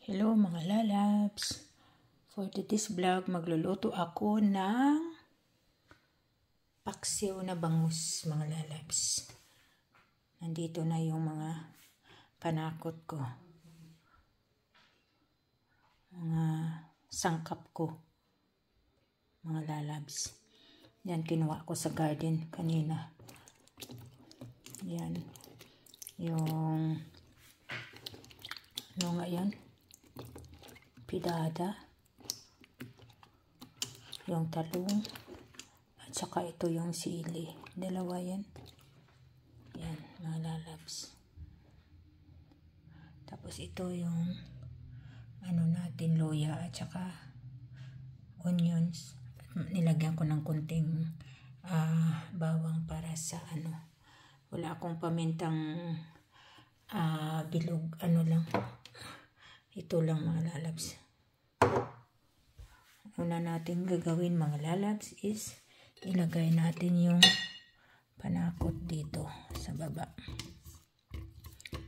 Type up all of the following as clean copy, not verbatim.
Hello mga lalabs! For today's vlog, magluluto ako ng paksiw na bangus mga lalabs. Nandito na yung mga panakot ko. Mga sangkap ko mga lalabs. Yan, kinuha ko sa garden kanina. Yan. Yung ano nga yan? Pidada, yung talong, at saka ito yung sili. Dalawa yan. Yan, mga lalabs. Tapos ito yung ano natin, luya at saka onions. Nilagyan ko ng kunting bawang para sa ano. Wala akong pamintang bilog, ano lang. Ito lang mga lalabs. Una natin gagawin mga lalabs is ilagay natin yung panakot dito sa baba.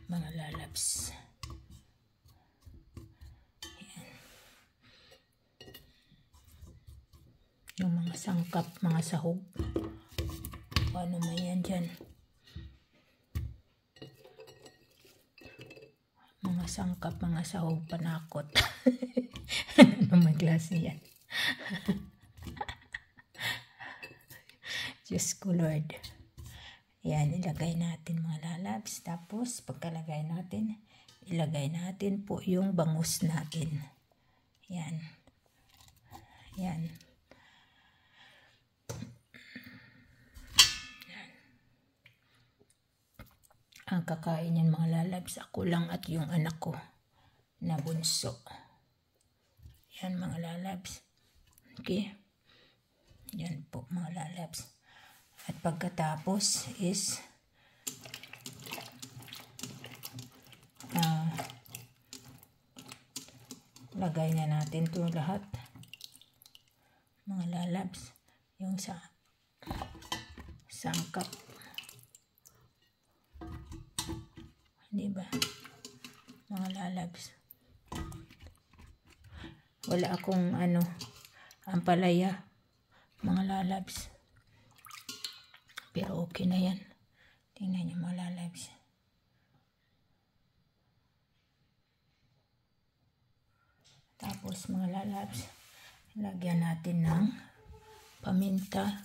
Mga lalabs. Ayan. Yung mga sangkap, mga sahog. Ano man yan dyan. Mga sangkap, mga sahog, panakot. Ano naman klase yan? Diyos ko Lord. Yan, ilagay natin mga lalabs. Tapos, pagkalagay natin, ilagay natin po yung bangus natin. Yan. Yan. Ang kakain yan mga lalabs, ako lang at yung anak ko na bunso. Yan mga lalabs. Okay. Yan po mga lalabs. At pagkatapos is lagay na natin ito lahat. Mga lalabs. Yung sa sangkap. Diba? Mga lalabs. Wala akong ampalaya. Mga lalabs. Pero okay na yan. Tingnan niyo mga lalabs. Tapos mga lalabs, lagyan natin ng paminta.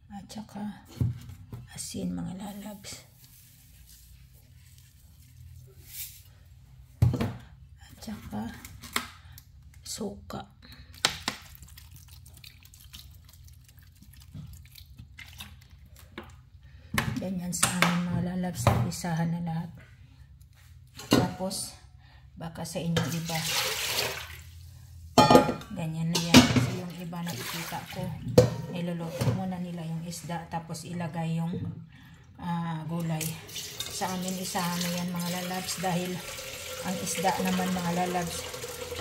At saka asin mga lalabs. At saka suka. Ganyan sa amin mga lalabs, isahan na lahat. Tapos baka sa inyo iba ganyan na yan. Kasi yung iba nakikita ko, niluluto muna nila yung isda tapos ilagay yung gulay. Sa amin isahan na yan mga lalabs dahil ang isda naman mga lalabs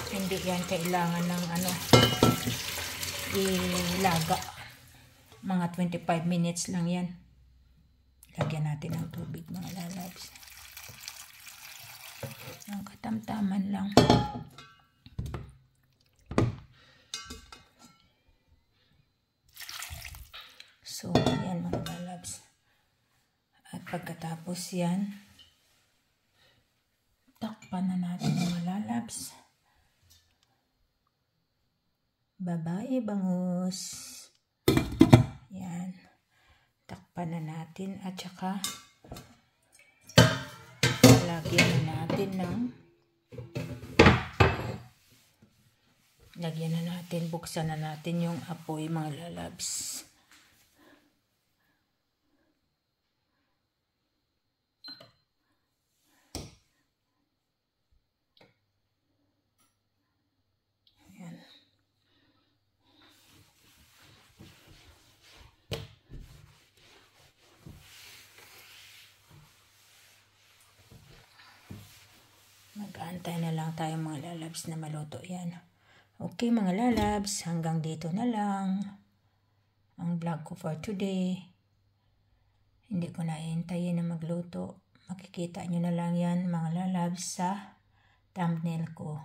hindi yan kailangan ng ilaga. Mga 25 minutes lang yan. Lagyan natin ng tubig mga lalabs. Ang katamtaman lang. So, yan mga lalabs. At pagkatapos yan, takpan na natin mga lalabs. Babae bangus. Yan. Takpan na natin at saka lagyan na natin, buksan na natin yung apoy mga lalabs. Ayan. Mag-aantay na lang tayo mga lalabs na maluto yan. Okay mga lalabs, hanggang dito na lang ang vlog ko for today. Hindi ko na iintayin na magluto. Makikita nyo na lang yan mga lalabs sa thumbnail ko.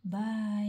Bye!